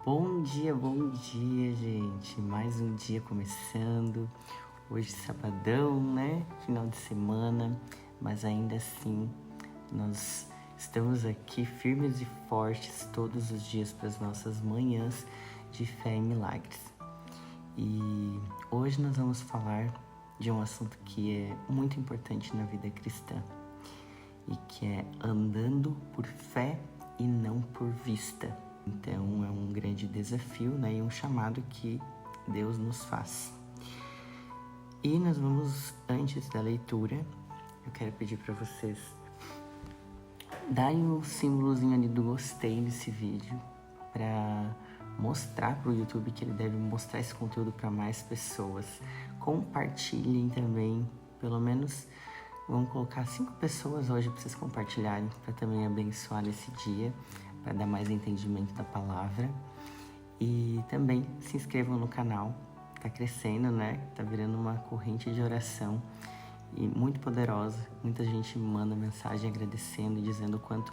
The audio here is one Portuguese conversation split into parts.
Bom dia, gente. Mais um dia começando. Hoje sabadão, né? Final de semana, mas ainda assim nós estamos aqui firmes e fortes todos os dias para as nossas manhãs de fé e milagres. E hoje nós vamos falar de um assunto que é muito importante na vida cristã e que é andando por fé e não por vista. Então é um grande desafio, né, e um chamado que Deus nos faz. E nós vamos, antes da leitura, eu quero pedir para vocês darem o símbolozinho ali do gostei nesse vídeo para mostrar para o YouTube que ele deve mostrar esse conteúdo para mais pessoas. Compartilhem também, pelo menos vamos colocar 5 pessoas hoje para vocês compartilharem, para também abençoar nesse dia, para dar mais entendimento da palavra. E também se inscrevam no canal, tá crescendo, né? Tá virando uma corrente de oração e muito poderosa. Muita gente me manda mensagem agradecendo e dizendo o quanto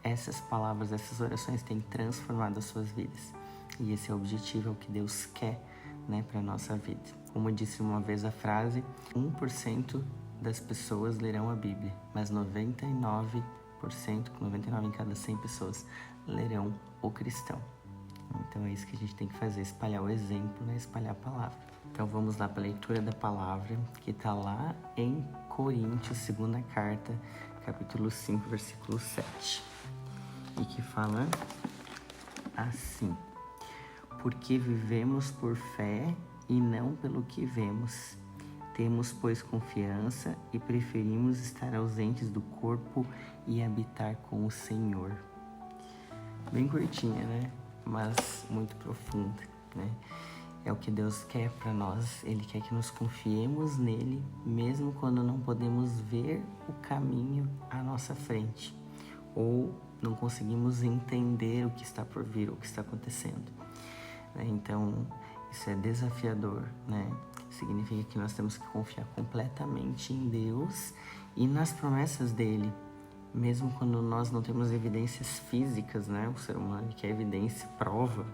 essas palavras, essas orações têm transformado as suas vidas. E esse é o objetivo, é o que Deus quer, né, para nossa vida. Como disse uma vez a frase, 1% das pessoas lerão a Bíblia, mas 99% 99 em cada 100 pessoas lerão o cristão. Então é isso que a gente tem que fazer, espalhar o exemplo, né? Espalhar a palavra. Então vamos lá para a leitura da palavra, que está lá em Coríntios, segunda carta, capítulo 5, versículo 7. E que fala assim: porque vivemos por fé e não pelo que vemos. Temos, pois, confiança e preferimos estar ausentes do corpo e habitar com o Senhor. Bem curtinha, né? Mas muito profunda, né? É o que Deus quer para nós. Ele quer que nos confiemos nele, mesmo quando não podemos ver o caminho à nossa frente ou não conseguimos entender o que está por vir, o que está acontecendo. Então, isso é desafiador, né? Significa que nós temos que confiar completamente em Deus e nas promessas dele, mesmo quando nós não temos evidências físicas, né? O ser humano quer evidência, prova,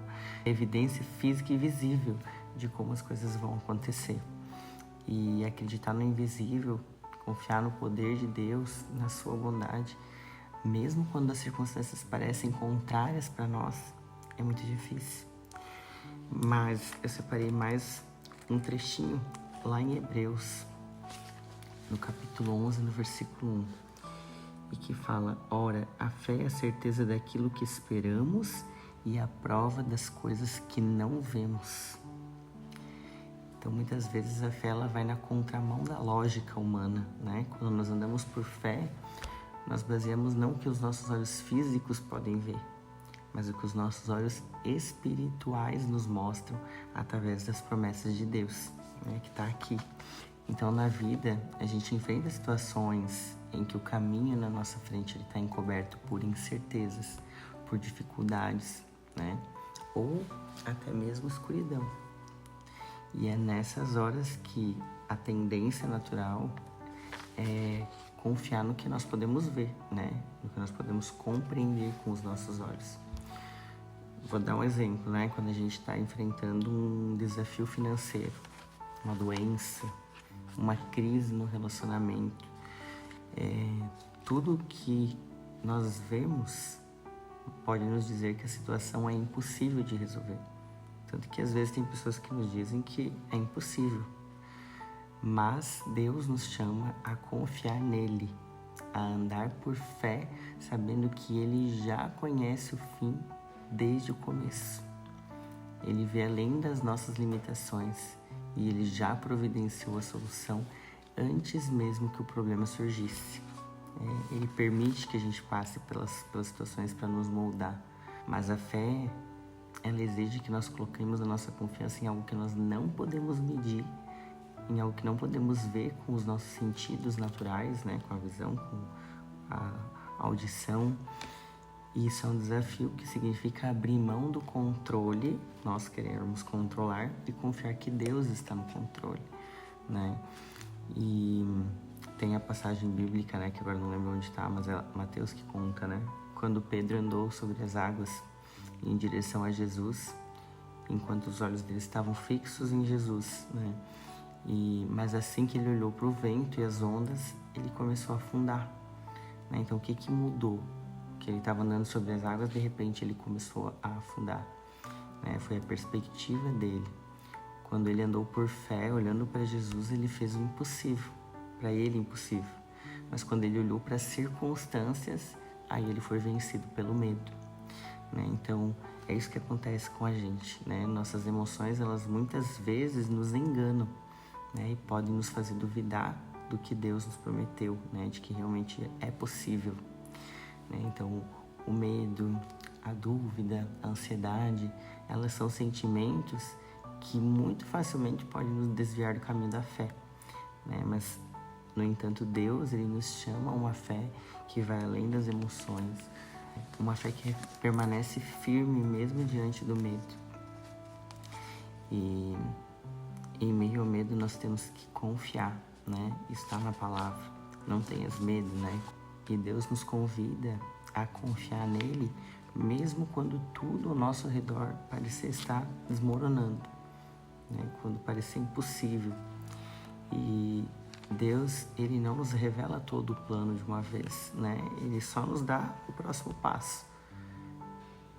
evidência física e visível de como as coisas vão acontecer. E acreditar no invisível, confiar no poder de Deus, na sua bondade, mesmo quando as circunstâncias parecem contrárias para nós, é muito difícil. Mas eu separei mais um trechinho lá em Hebreus, no capítulo 11, no versículo 1, e que fala: ora, a fé é a certeza daquilo que esperamos e a prova das coisas que não vemos. Então, muitas vezes a fé ela vai na contramão da lógica humana, né? Quando nós andamos por fé, nós baseamos não o que os nossos olhos físicos podem ver, mas o que os nossos olhos espirituais nos mostram através das promessas de Deus, né, que está aqui. Então, na vida, a gente enfrenta situações em que o caminho na nossa frente está encoberto por incertezas, por dificuldades, né, ou até mesmo escuridão. E é nessas horas que a tendência natural é confiar no que nós podemos ver, né, no que nós podemos compreender com os nossos olhos. Vou dar um exemplo, né? Quando a gente está enfrentando um desafio financeiro, uma doença, uma crise no relacionamento, tudo que nós vemos pode nos dizer que a situação é impossível de resolver. Tanto que às vezes tem pessoas que nos dizem que é impossível. Mas Deus nos chama a confiar nele, a andar por fé, sabendo que ele já conhece o fim desde o começo. Ele vê além das nossas limitações e ele já providenciou a solução antes mesmo que o problema surgisse. Ele permite que a gente passe pelas situações para nos moldar, mas a fé, ela exige que nós coloquemos a nossa confiança em algo que nós não podemos medir, em algo que não podemos ver com os nossos sentidos naturais, né? Com a visão, com a audição. E isso é um desafio que significa abrir mão do controle, nós queremos controlar e confiar que Deus está no controle, né? E tem a passagem bíblica, né, que agora não lembro onde está, mas é Mateus que conta, né? Quando Pedro andou sobre as águas em direção a Jesus, enquanto os olhos dele estavam fixos em Jesus, né? Mas assim que ele olhou para o vento e as ondas, ele começou a afundar, né? Então o que mudou? Que ele estava andando sobre as águas, de repente ele começou a afundar, né? Foi a perspectiva dele. Quando ele andou por fé, olhando para Jesus, ele fez o impossível, para ele impossível. Mas quando ele olhou para as circunstâncias, aí ele foi vencido pelo medo, né? Então é isso que acontece com a gente, né? Nossas emoções, elas muitas vezes nos enganam, né? E podem nos fazer duvidar do que Deus nos prometeu, né? De que realmente é possível, né? Então o medo, a dúvida, a ansiedade, elas são sentimentos que muito facilmente podem nos desviar do caminho da fé, né? Mas, no entanto, Deus, ele nos chama a uma fé que vai além das emoções, uma fé que permanece firme mesmo diante do medo. E em meio ao medo nós temos que confiar, né? Está na palavra, não tenhas medo, né? E Deus nos convida a confiar nele, mesmo quando tudo ao nosso redor parecer estar desmoronando, né? Quando parecer impossível. E Deus, ele não nos revela todo o plano de uma vez, né? Ele só nos dá o próximo passo.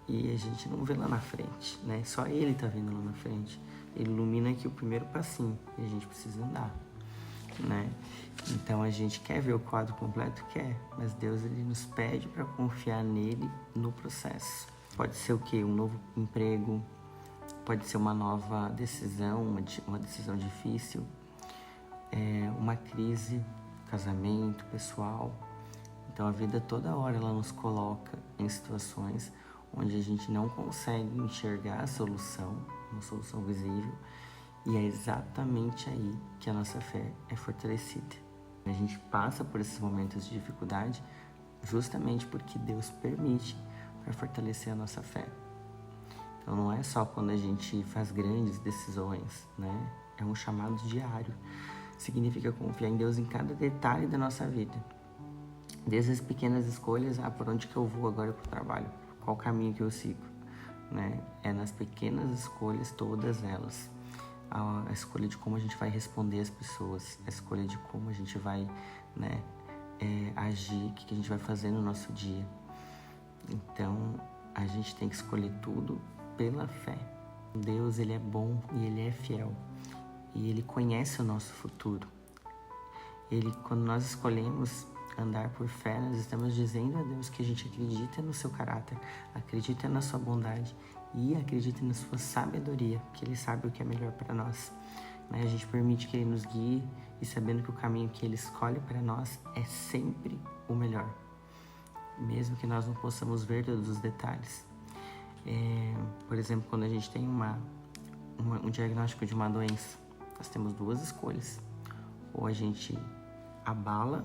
E a gente não vê lá na frente, né? Só ele tá vendo lá na frente. Ele ilumina aqui o primeiro passinho e a gente precisa andar, né? Então a gente quer ver o quadro completo? Quer, mas Deus, ele nos pede para confiar nele no processo. Pode ser o quê? Um novo emprego, pode ser uma nova decisão, uma decisão difícil, uma crise, casamento, pessoal. Então a vida toda hora ela nos coloca em situações onde a gente não consegue enxergar a solução, uma solução visível, e é exatamente aí que a nossa fé é fortalecida. A gente passa por esses momentos de dificuldade justamente porque Deus permite para fortalecer a nossa fé. Então não é só quando a gente faz grandes decisões, né? É um chamado diário. Significa confiar em Deus em cada detalhe da nossa vida. Desde as pequenas escolhas, por onde que eu vou agora para o trabalho? Qual caminho que eu sigo? Né? É nas pequenas escolhas, todas elas. A escolha de como a gente vai responder às pessoas, a escolha de como a gente vai, né, agir, o que a gente vai fazer no nosso dia. Então, a gente tem que escolher tudo pela fé. Deus, ele é bom e ele é fiel. E ele conhece o nosso futuro. Quando nós escolhemos andar por fé, nós estamos dizendo a Deus que a gente acredita no seu caráter, acredita na sua bondade e acredita na sua sabedoria, que ele sabe o que é melhor para nós, né? A gente permite que ele nos guie e sabendo que o caminho que ele escolhe para nós é sempre o melhor, mesmo que nós não possamos ver todos os detalhes. Por exemplo, quando a gente tem um diagnóstico de uma doença, nós temos duas escolhas: ou a gente abala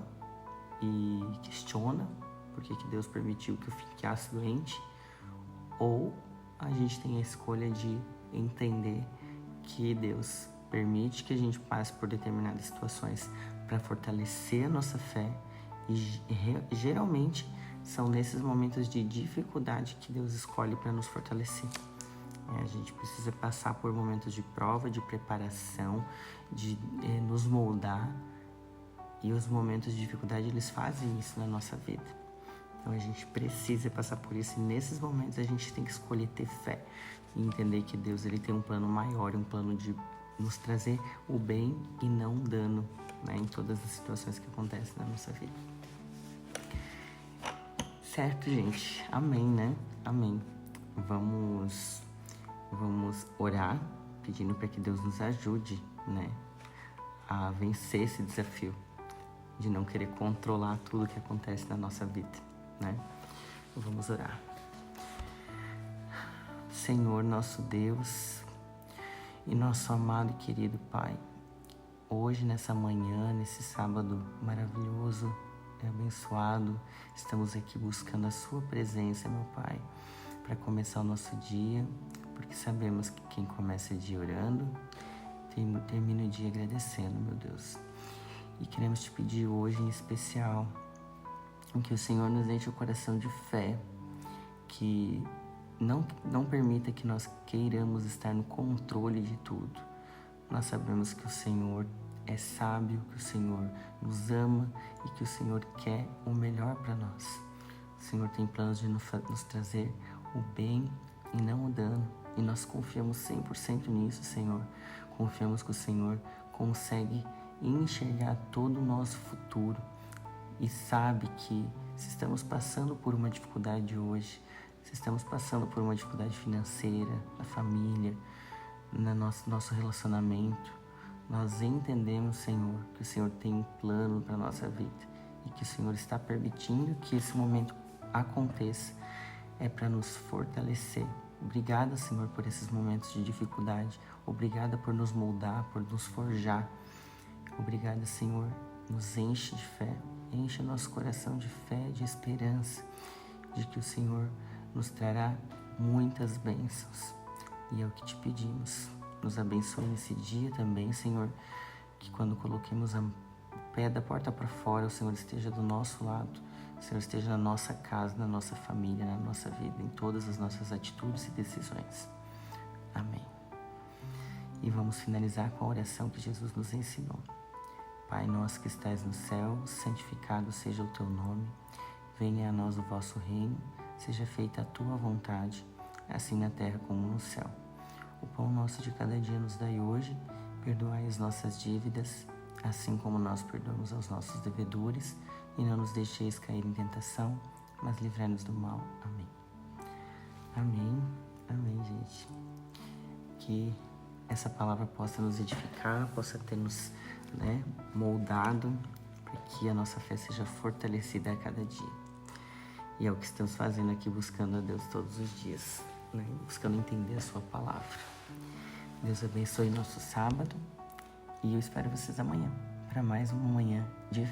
e questiona por que Deus permitiu que eu ficasse doente, ou a gente tem a escolha de entender que Deus permite que a gente passe por determinadas situações para fortalecer a nossa fé, e geralmente são nesses momentos de dificuldade que Deus escolhe para nos fortalecer. A gente precisa passar por momentos de prova, de preparação, de nos moldar, e os momentos de dificuldade, eles fazem isso na nossa vida. Então a gente precisa passar por isso, e nesses momentos a gente tem que escolher ter fé e entender que Deus, ele tem um plano maior, um plano de nos trazer o bem e não o dano, né, em todas as situações que acontecem na nossa vida. Certo, gente? Amém, né? Amém. Vamos orar, pedindo para que Deus nos ajude, né, a vencer esse desafio de não querer controlar tudo que acontece na nossa vida, né? Vamos orar. Senhor, nosso Deus e nosso amado e querido Pai, hoje, nessa manhã, nesse sábado maravilhoso e abençoado, estamos aqui buscando a Sua presença, meu Pai, para começar o nosso dia, porque sabemos que quem começa o dia orando, termina o dia agradecendo, meu Deus. E queremos te pedir hoje, em especial, que o Senhor nos enche o coração de fé, que não permita que nós queiramos estar no controle de tudo. Nós sabemos que o Senhor é sábio, que o Senhor nos ama e que o Senhor quer o melhor para nós. O Senhor tem planos de nos trazer o bem e não o dano. E nós confiamos 100% nisso, Senhor. Confiamos que o Senhor consegue enxergar todo o nosso futuro e sabe que se estamos passando por uma dificuldade hoje, se estamos passando por uma dificuldade financeira, na família, no nosso relacionamento, nós entendemos, Senhor, que o Senhor tem um plano para a nossa vida e que o Senhor está permitindo que esse momento aconteça, é para nos fortalecer. Obrigada, Senhor, por esses momentos de dificuldade. Obrigada por nos moldar, por nos forjar. Obrigada, Senhor, nos enche de fé, enche nosso coração de fé, de esperança, de que o Senhor nos trará muitas bênçãos. E é o que te pedimos. Nos abençoe nesse dia também, Senhor, que quando coloquemos o pé da porta para fora, o Senhor esteja do nosso lado, o Senhor esteja na nossa casa, na nossa família, na nossa vida, em todas as nossas atitudes e decisões. Amém. E vamos finalizar com a oração que Jesus nos ensinou. Pai nosso que estais no céu, santificado seja o teu nome. Venha a nós o vosso reino, seja feita a tua vontade, assim na terra como no céu. O pão nosso de cada dia nos dai hoje, perdoai as nossas dívidas, assim como nós perdoamos aos nossos devedores, e não nos deixeis cair em tentação, mas livrai-nos do mal. Amém. Amém. Amém, gente. Que essa palavra possa nos edificar, possa ter nos moldado, para que a nossa fé seja fortalecida a cada dia. E é o que estamos fazendo aqui, buscando a Deus todos os dias, buscando entender a sua palavra. Deus abençoe nosso sábado e eu espero vocês amanhã, para mais uma manhã de